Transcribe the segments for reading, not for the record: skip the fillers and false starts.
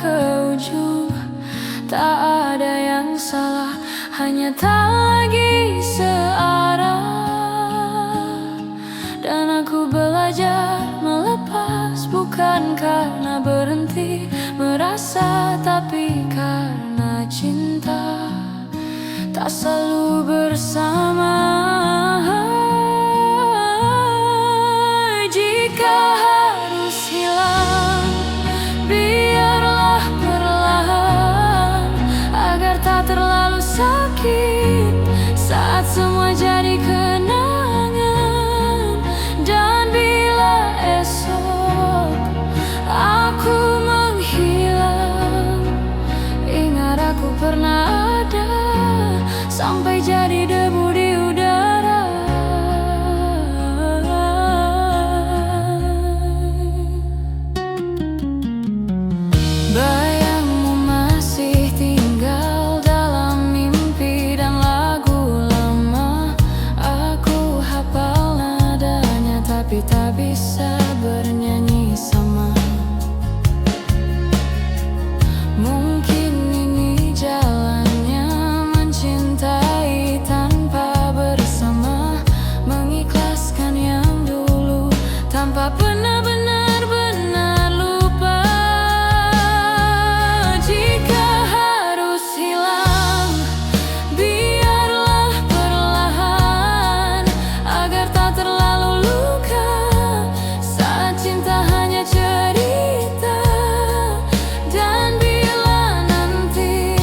ke ujung. Tak ada yang salah, hanya tak lagi searah. Dan aku belajar melepas, bukan karena berhenti merasa, tapi karena cinta tak selalu bersama. Jika harus hilang, biarlah perlahan, agar tak terlalu sakit saat semua jadi kenangan. Dan bila esok aku menghilang, ingat aku pernah ada, sampai jadi debu di udara. Bayangmu masih tinggal dalam mimpi dan lagu lama. Aku hafal nadanya, tapi tak bisa bernyanyi sama. Mungkin ini jalannya mencintai tanpa bersama, mengikhlaskan yang dulu tanpa pernah benar-benar lupa. Jika harus hilang, biarlah perlahan, agar tak terlalu luka saat cinta hanya cerita. Dan bila nanti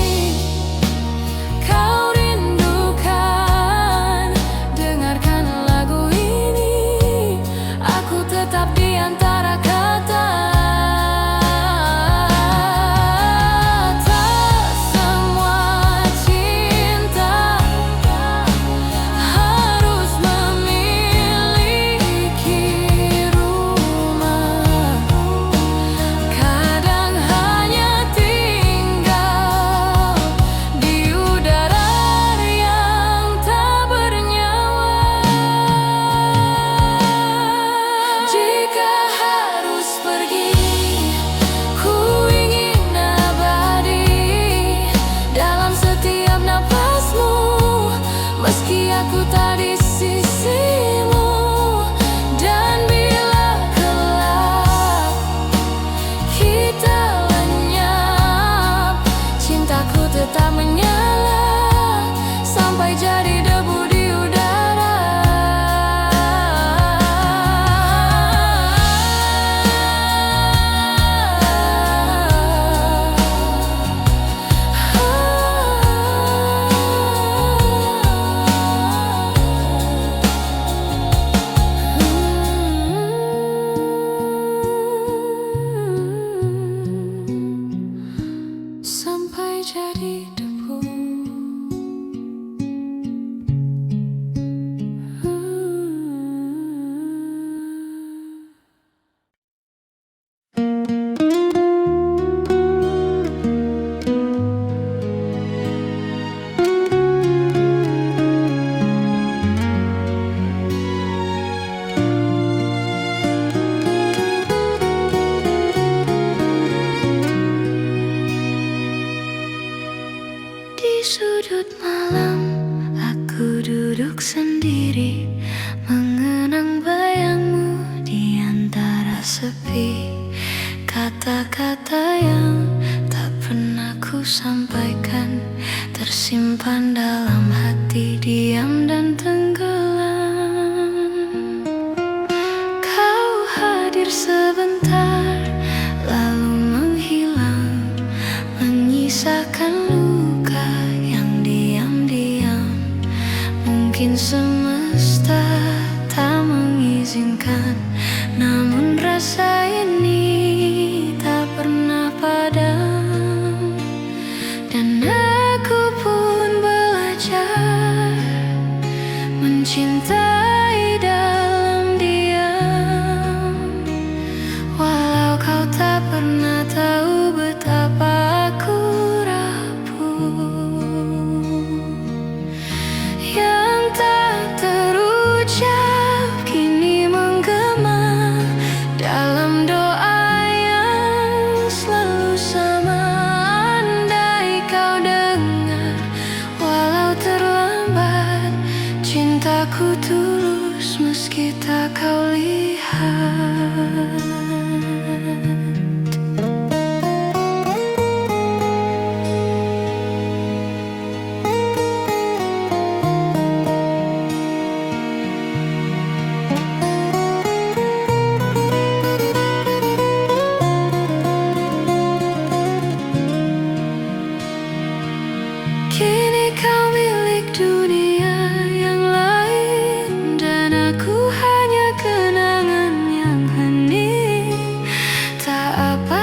kau rindukan, dengarkan lagu ini, aku tetap di antara kata. Tak semua cinta harus memiliki rumah. Kadang hanya tinggal di udara yang tak bernyawa. Jika harus pergi, ku ingin abadi dalam setiap napasmu, meski aku tak di sisimu. Dan bila kelak kita lenyap, cintaku tetap menyala, sampai jadi debu di udara. Sampai jadi debu. Di sudut malam, aku duduk sendiri, mengenang bayangmu di antara sepi. Kata-kata yang tak pernah ku sampaikan, tersimpan dalam hati, diam dan tenggelam. Kau hadir sebentar, lalu menghilang, menyisakan luka yang diam-diam. Mungkin semesta tak mengizinkan, namun rasa ini tak pernah padam. Dan aku pun belajar mencintai dalam diam, walau kau tak pernah tahu betapa aku rapuh. Yang tak terucap kini menggema dalam doa yang selalu sama.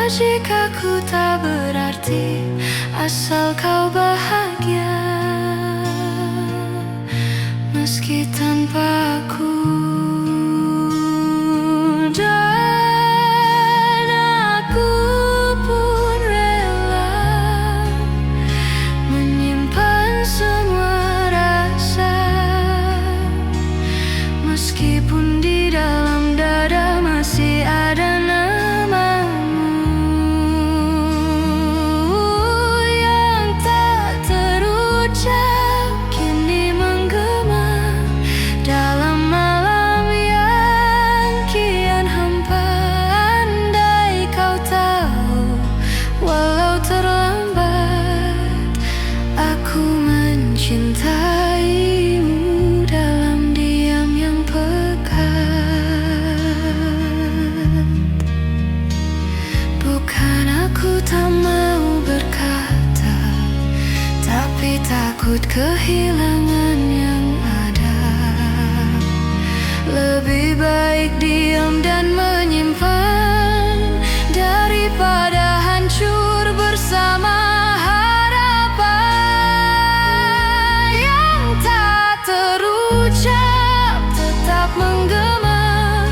jika ku tak berarti, asal kau bahagia. Meski tanpa aku, dan aku pun rela menyimpan semua rasa. Meskipun di dalam dada masih ada namamu yang tak terucap, kini menggema dalam malam yang kian hampa. Andai kau tahu, walau terlambat, aku mencintaimu dalam diam yang pekat. Bukan aku tak mau berkata, tapi takut kehilangan yang ada. Lebih baik diam dan menyimpan daripada hancur bersama harapan yang tak terucap, tetap menggema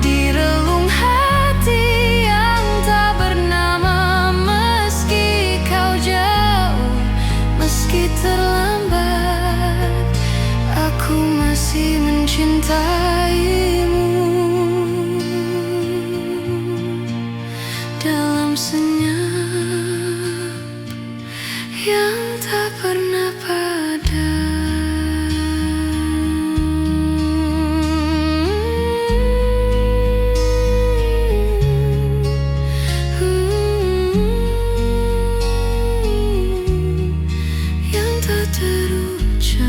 di relung hati yang tak bernama. Meski kau jauh, meski terlambat, aku masih mencintaimu dalam senyap yang tak pernah padam. Yang tak terucap,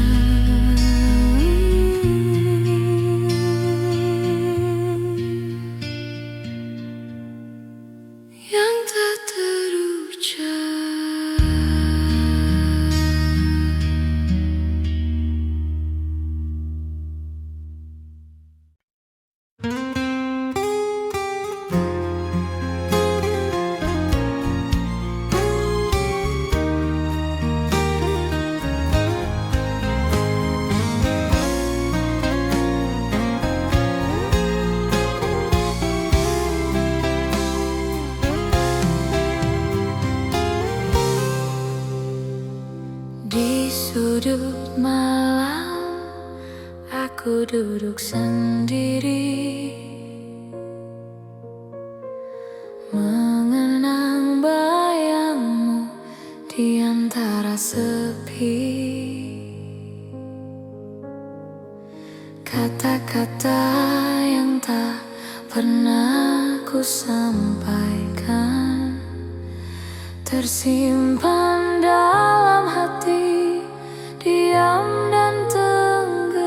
yang tak terucap. Di sudut malam, aku duduk sendiri, mengenang bayangmu di antara sepi. Kata-kata yang tak pernah ku sampaikan tersimpan dalam hati, diam dan tenggelam.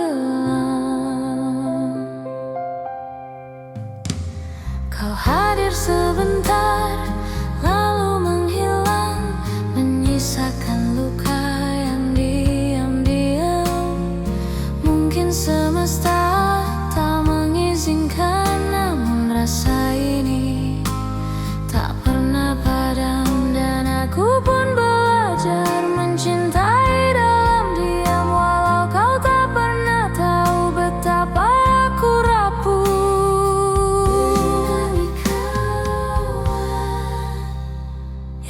Kau hadir sebentar, lalu menghilang, menyisakan luka yang diam-diam. Mungkin semesta tak mengizinkan, namun rasa ini tak pernah padam. Dan aku pun belajar mencintai dalam diam, walau kau tak pernah tahu betapa aku rapuh.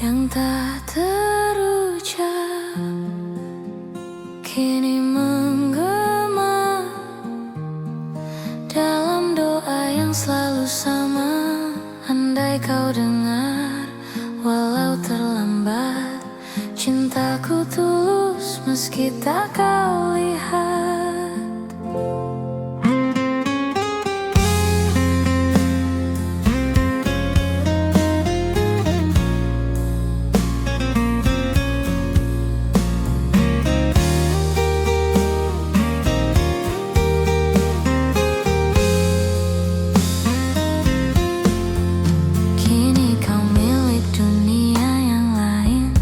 Yang tak terucap kini menggema dalam doa yang selalu sama. Andai kau dengar, walau terlambat, cintaku tulus meski tak kau lihat. Kini kau milik dunia yang lain,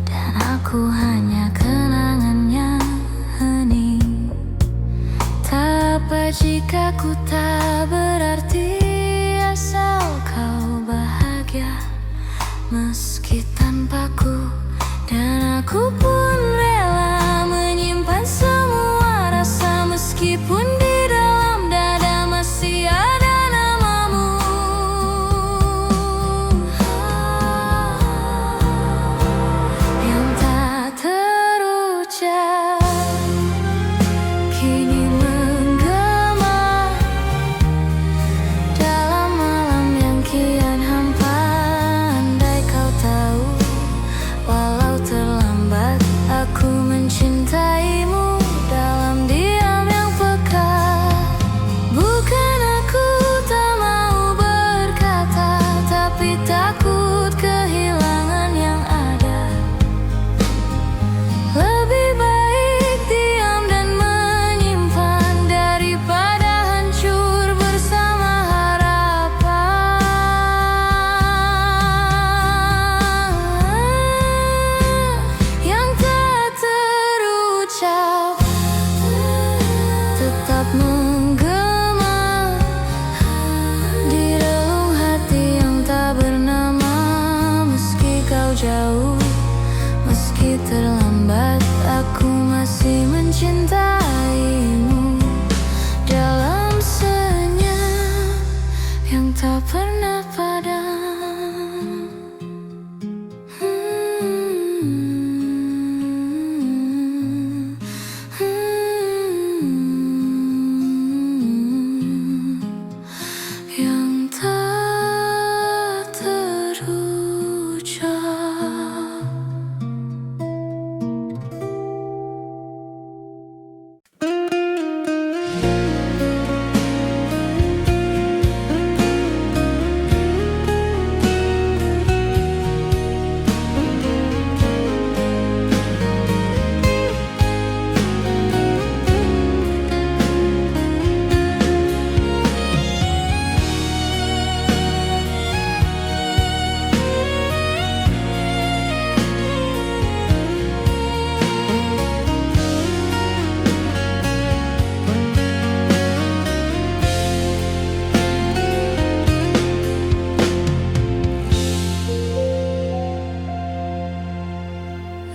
dan aku hanya kenangan yang hening. Aku pun rela menyimpan semua rasa, meskipun di dalam dada masih ada namamu. Yang tak terucap kini menggema dalam malam yang kian hampa. Andai kau tahu, walau terlambat, aku mencintaimu dalam diam yang peka. Bukan aku tak mau berkata, tapi takut kehilangan yang ada. Lebih baik diam dan menyimpan daripada hancur bersama harapan yang tak terucap, tetap menggema di relung hati yang tak bernama. Meski kau jauh, meski terlambat, aku masih mencintaimu dalam senyap yang tak pernah padam. Yang tak terucap.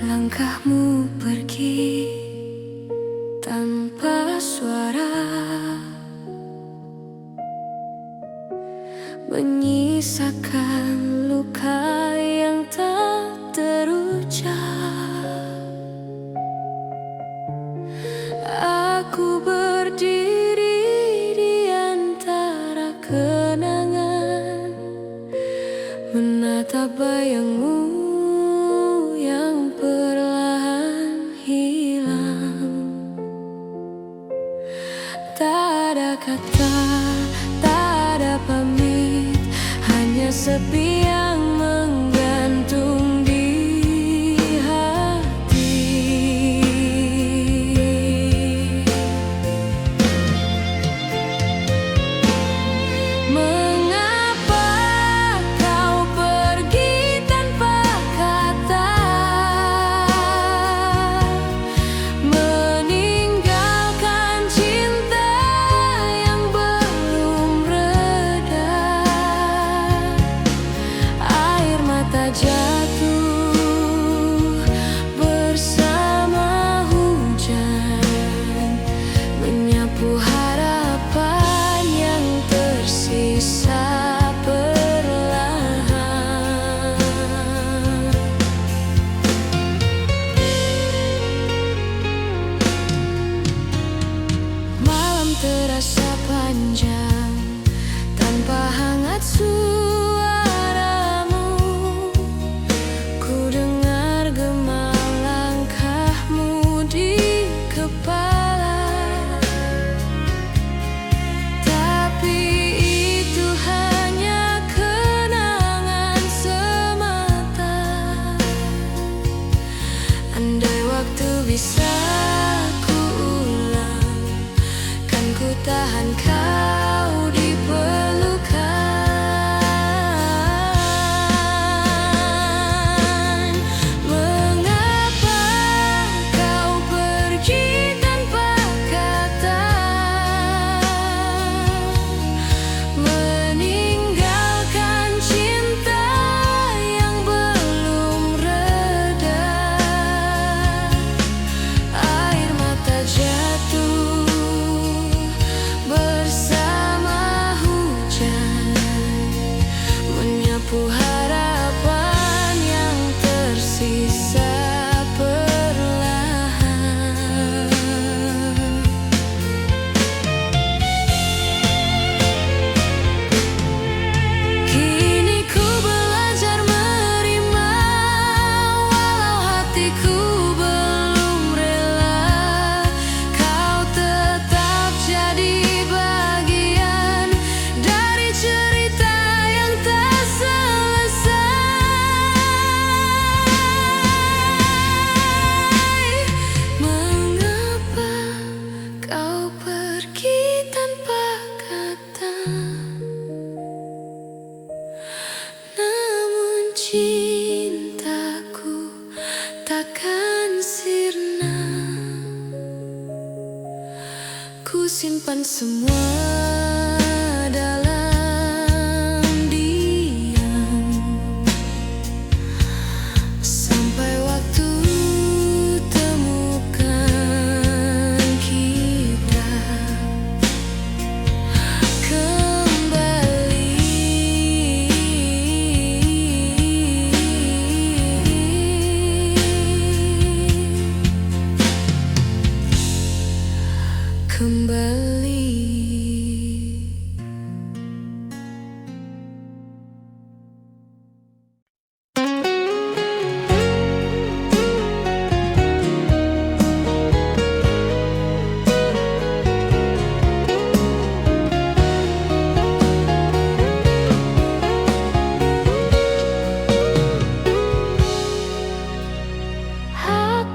Langkahmu pergi tanpa suara, menyisakan luka yang tak terucap. Aku berdiri di antara kenangan, menatap bayangmu yang perlahan hilang. Tak ada kata, tak ada pamit, hanya sepi yang menggantung di hati. Mengapa kau pergi tanpa kata, meninggalkan cinta yang belum reda? simpan semua dalam diam sampai waktu temukan kita kembali.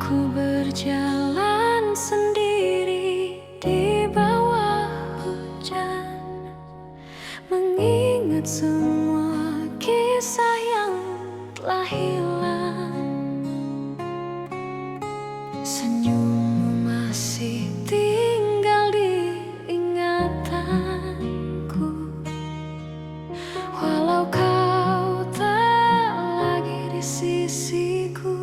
Aku berjalan sendiri di bawah hujan, mengingat semua kisah yang telah hilang. Senyummu masih tinggal di ingatanku, walau kau tak lagi di sisiku.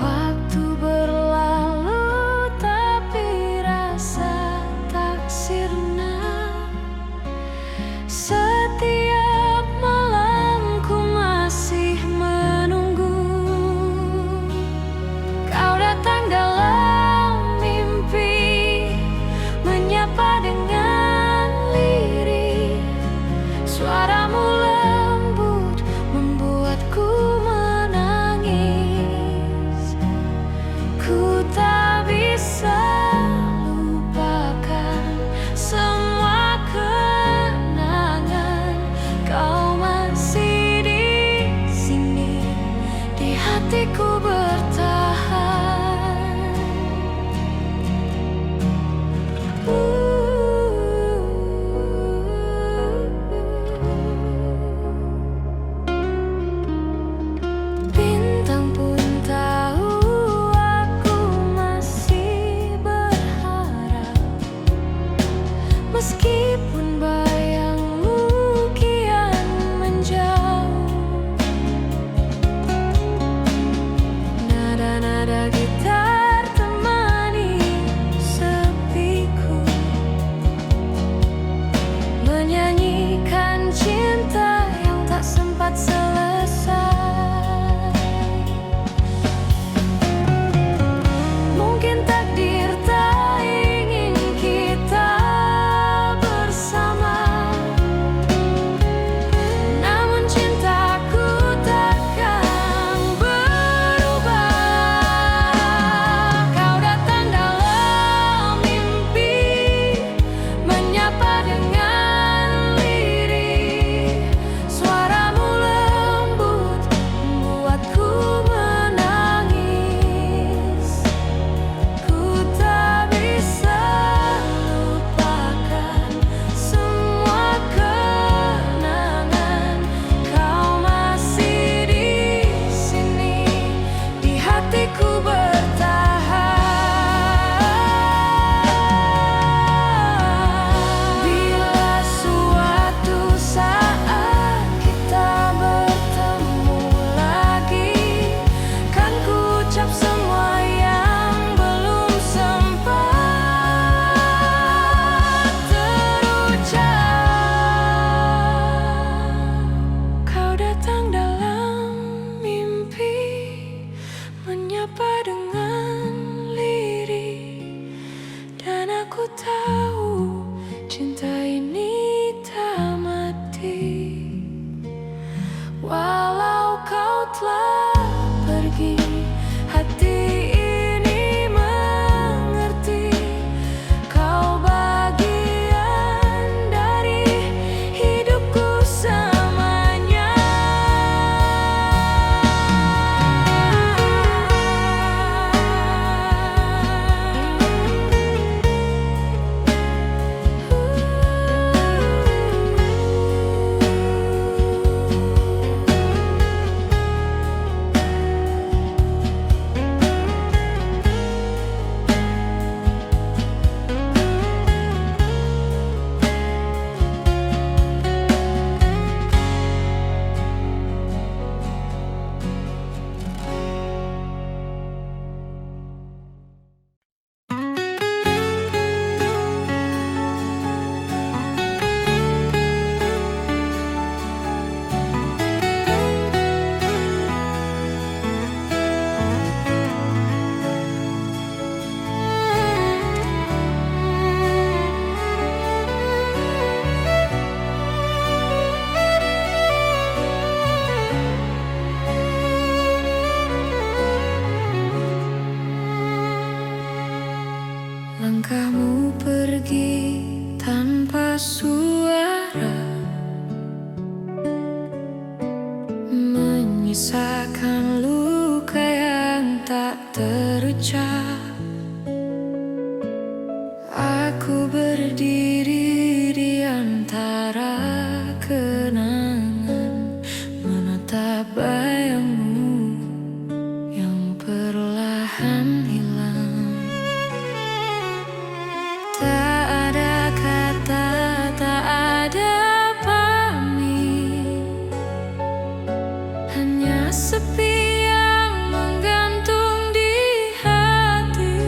Waktu berlalu tapi rasa tak sirna. Setiap suara menyisakan luka yang tak terucap. Aku berdiri di antara kenangan, menatap bayangmu yang perlahan hilang. Tak ada kata, tak ada pamit, hanya sepi yang menggantung di hati.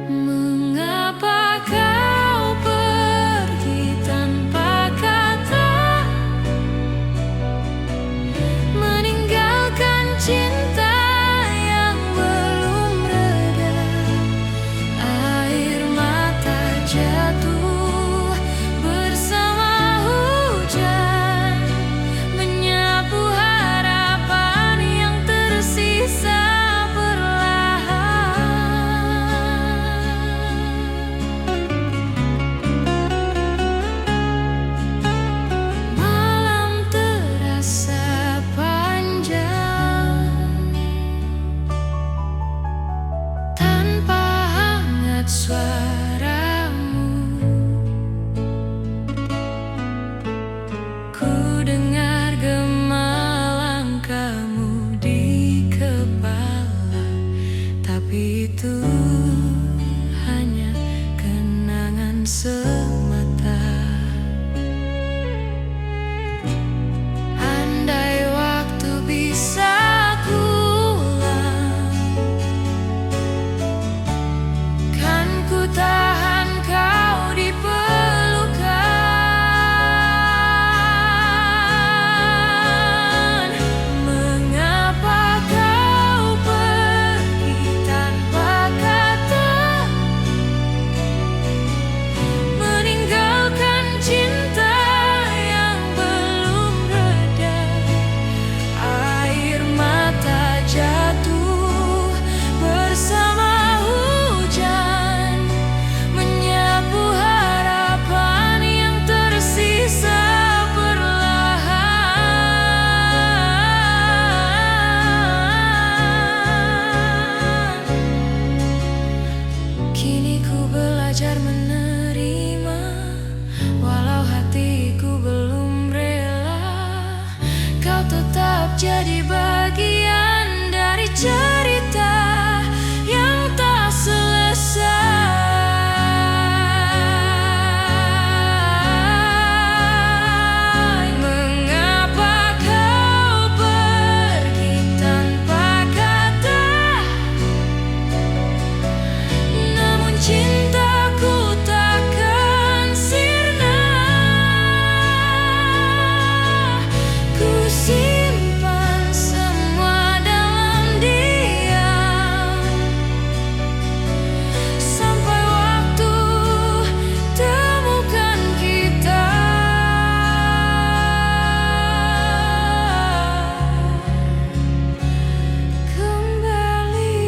Mengapa kau pergi tanpa kata, meninggalkan cinta yang belum reda? Air mata jatuh bersama hujan, menyapu harapan yang tersisa perlahan. Malam terasa panjang tanpa hangat suaramu. Ku dengar gema langkahmu di kepala, tapi itu hanya kenangan semata. Andai waktu bisa pulang, kan ku tahan kau di pelukan. Mengapa kau pergi tanpa kata, meninggalkan cinta yang belum reda? Air mata jatuh bersama hujan, menyapu harapan yang tersisa perlahan. Kini ku belajar menerima, walau hatiku belum rela. Kau tetap jadi bagian dari cerita yang tak selesai. Mengapa kau pergi tanpa kata, namun cintaku takkan sirna. Ku simpan semua dalam diam, sampai waktu temukan kita kembali.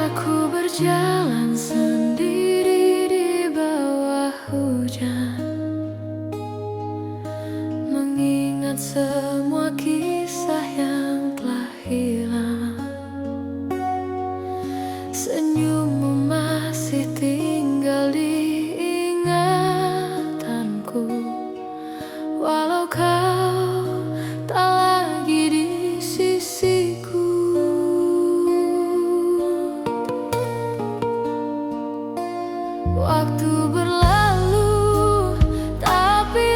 Aku berjalan sendiri di bawah hujan, mengingat semua kisah yang telah hilang. Senyummu masih tinggal di ingatanku, walau kau tak lagi di sisiku. Waktu berlalu, tapi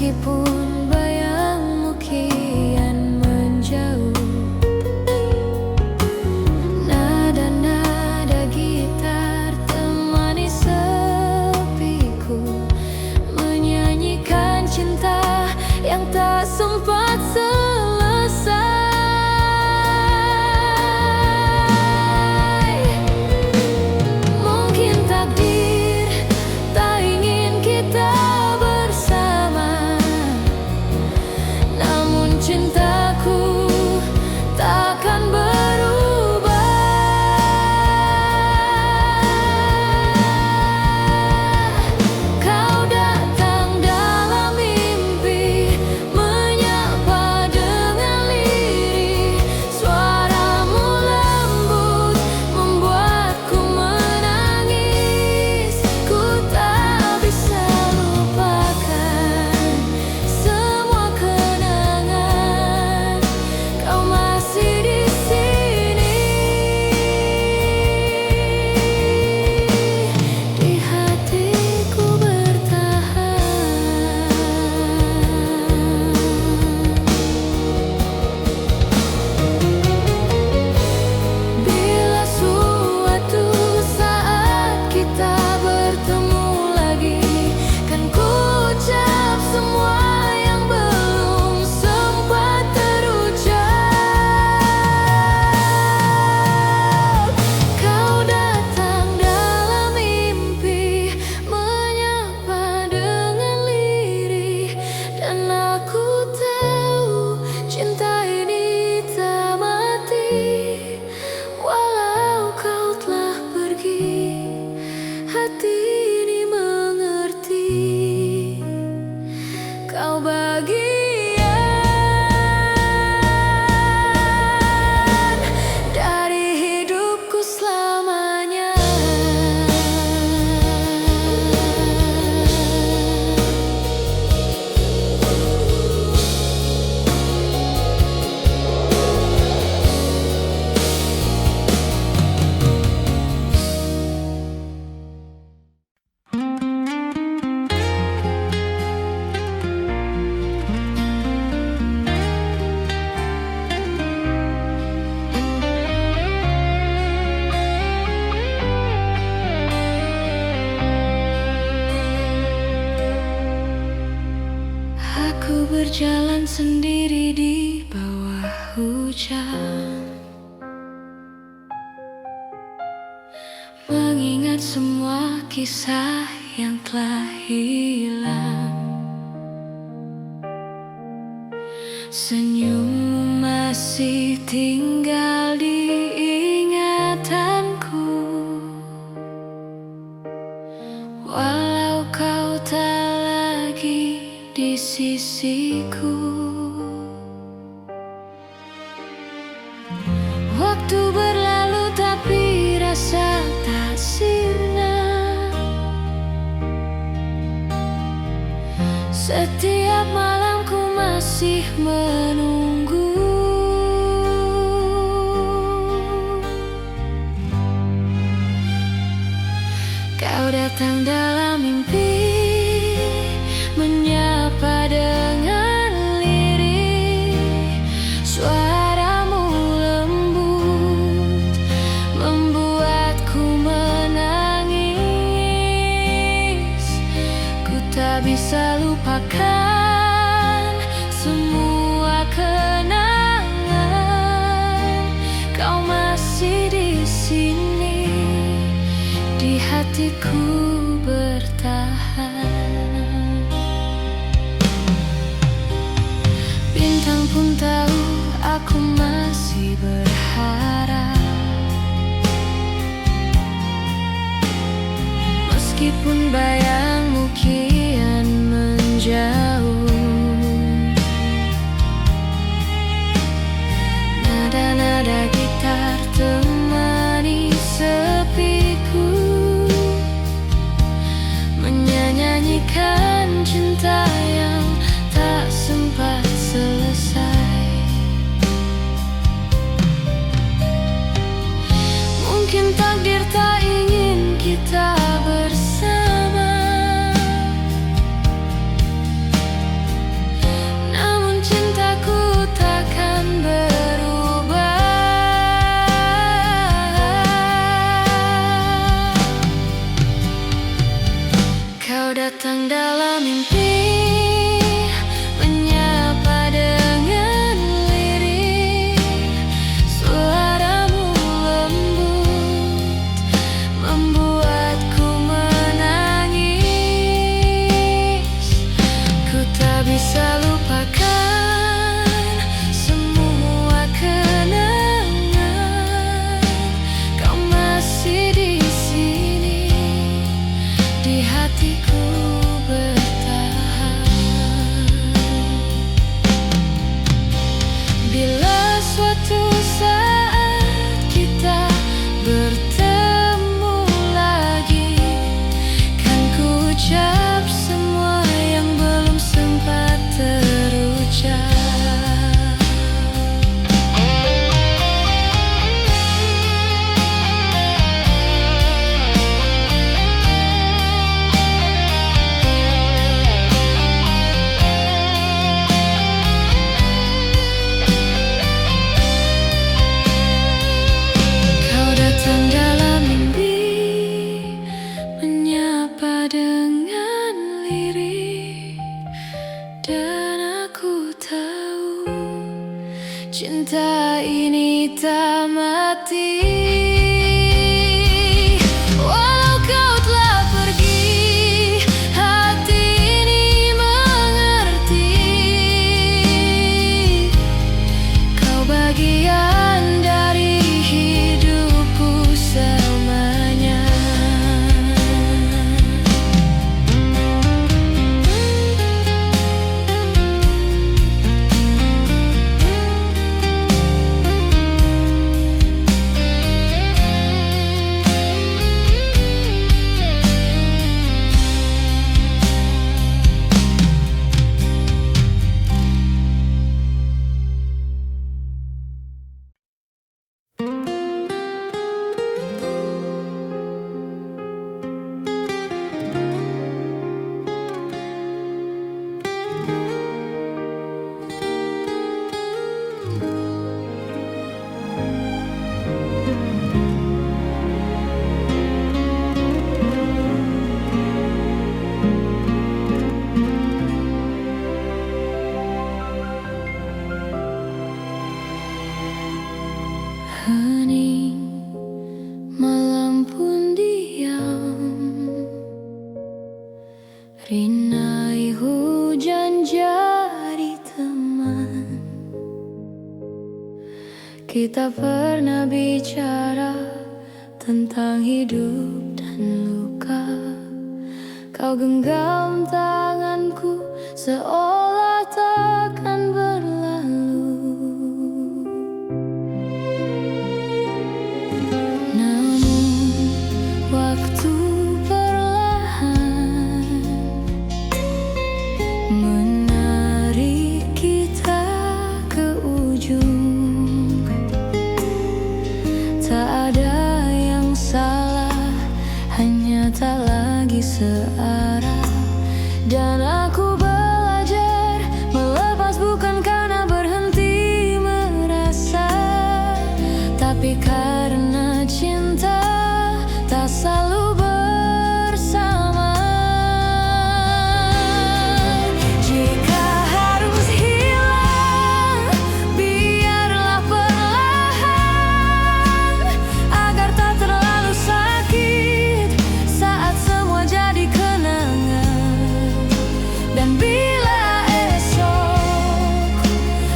meskipun bayangmu kian menjauh. Nada-nada gitar temani sepiku, menyanyikan cinta yang tak sempat selesai. Mungkin takdir tak ingin kita bersama, namun cintaku takkan berubah. Kau datang dalam mimpi, menyapa dengan lirih. Suaramu lembut membuatku menangis. Ku tak bisa lupakan semua kenangan. Kau masih di sini, di hatiku bertahan. Bila suatu saat kita bertemu lagi, kan ku ucap semua yang belum sempat terucap. Kau datang dalam mimpi, menyapa dengan lirih. Dan aku tahu cinta ini tak mati. Walau kau telah pergi, hati ini mengerti. Kau bagian dari hidupku selamanya. Aku berjalan sendiri di bawah hujan, mengingat semua kisah yang telah hilang. Senyummu masih tinggal di ingatanku, walau kau tak lagi di sisiku. Waktu berlalu tapi rasa tak sirna. Setiap malam ku masih menunggu. Kau datang dalam mimpi, menyapa dengan lirih. Suaramu lembut membuatku menangis. Ku tak bisa lupakan semua kenangan. Kau masih di sini, di hatiku bertahan. Bintang pun tahu aku masih berharap, meskipun bayangmu kian menjauh. Nada-nada gitar temani sepiku, tak bisa lupakan semua kenangan. Kau masih di sini, di hatiku bertahan. Bila suatu saat kita bertemu lagi, kan ku ucap semua yang belum sempat terucap. Kau datang dalam mimpi, menyapa dengan lirih, dan aku tahu cinta ini tak mati. Walau kau telah pergi, hati ini mengerti. Kau bagian dari hidupku selamanya. Hening, malam pun diam, rinai hujan jadi teman. Kita pernah bicara tentang hidup dan luka. Kau genggam tanganku seolah takkan berlalu. Namun waktu perlahan menarik kita ke ujung. Tak ada yang salah, hanya tak lagi searah. Dan aku belajar melepas bukan karena berhenti merasa, tapi karena cinta tak selalu bersama. Jika harus hilang, biarlah perlahan, agar tak terlalu sakit saat semua jadi kenangan. Dan bila esok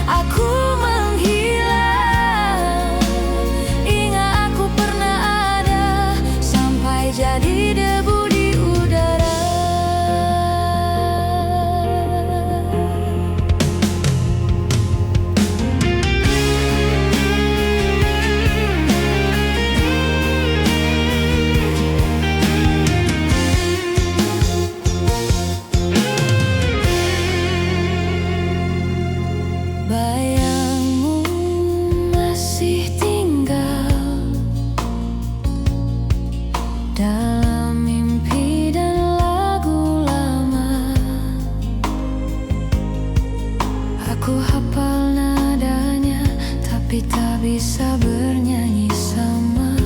aku menghilang, ingat aku pernah ada sampai jadi debu di udara. Bayangmu masih tinggal dalam mimpi dan lagu lama. Aku hafal nadanya, tapi tak bisa bernyanyi sama.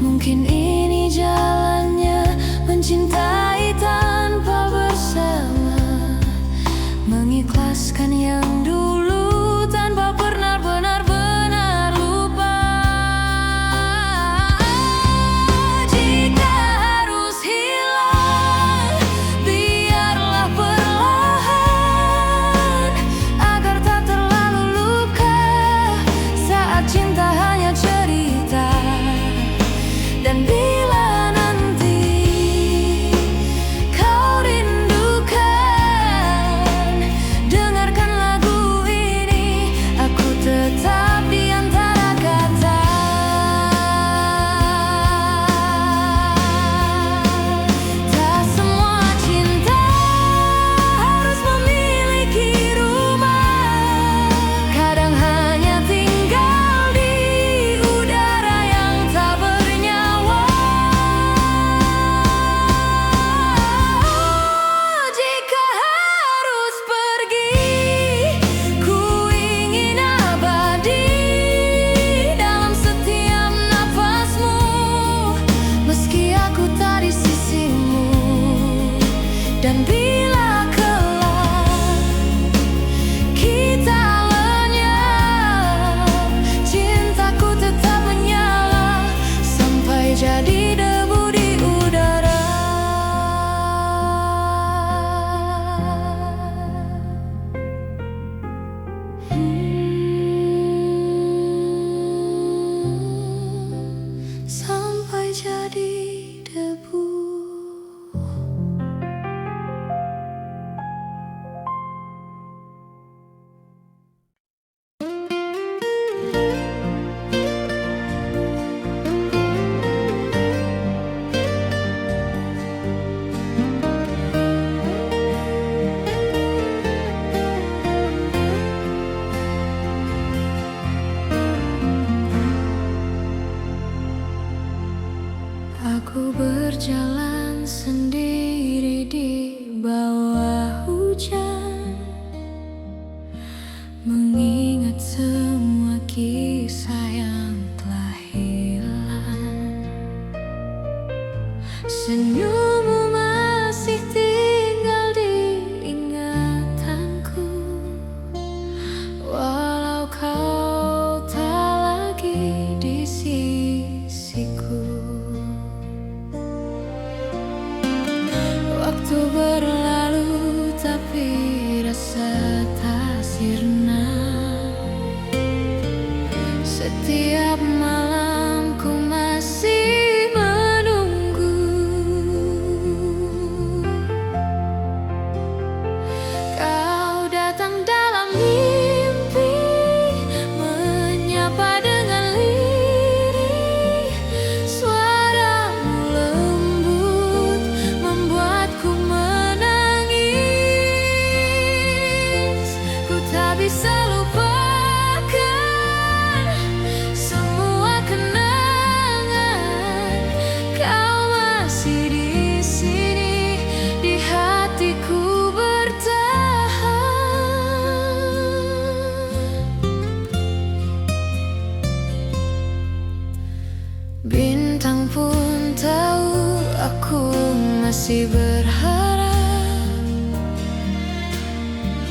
Mungkin ini jalannya mencintai tanpa bersama, mengikhlaskan yang dulu tanpa pernah benar-benar lupa. Jika harus hilang, biarlah perlahan,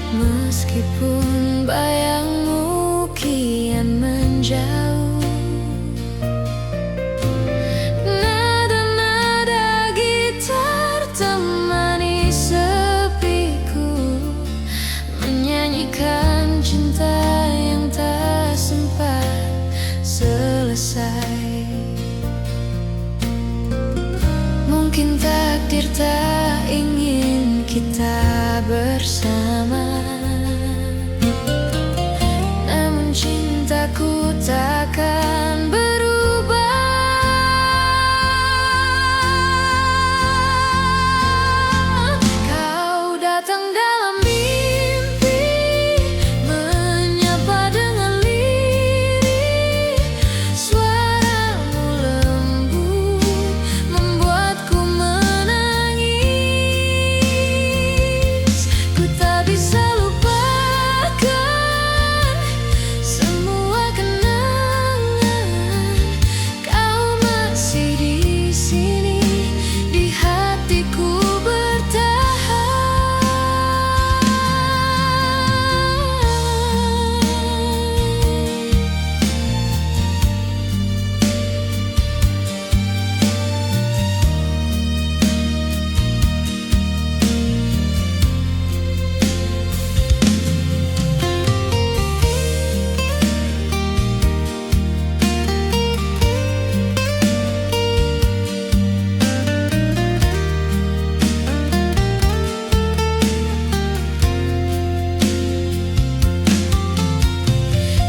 Meskipun bayangmu kian menjauh, nada-nada gitar temani sepiku, menyanyikan cinta yang tak sempat selesai. Mungkin takdir tak ingin kita bersama, namun cintaku takkan berubah. Kau datang dalam mimpi, menyapa dengan lirih. Suaramu lembut membuatku menangis. Ku tak bisa lupakan semua kenangan. Kau masih di sini, di hatiku bertahan.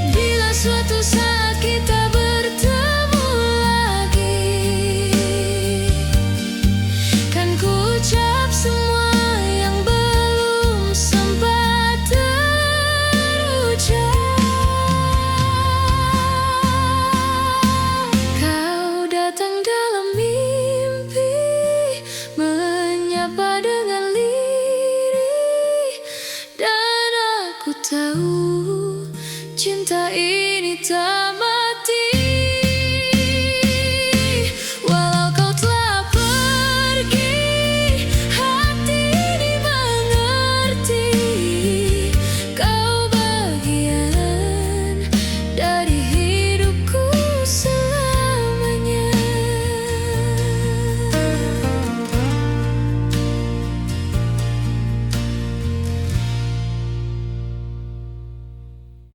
Bila suatu saat kita bertemu lagi, kan ku ucap semua yang belum sempat terucap. Kau datang dalam mimpi, menyapa dengan lirih, dan aku tahu cinta ini tak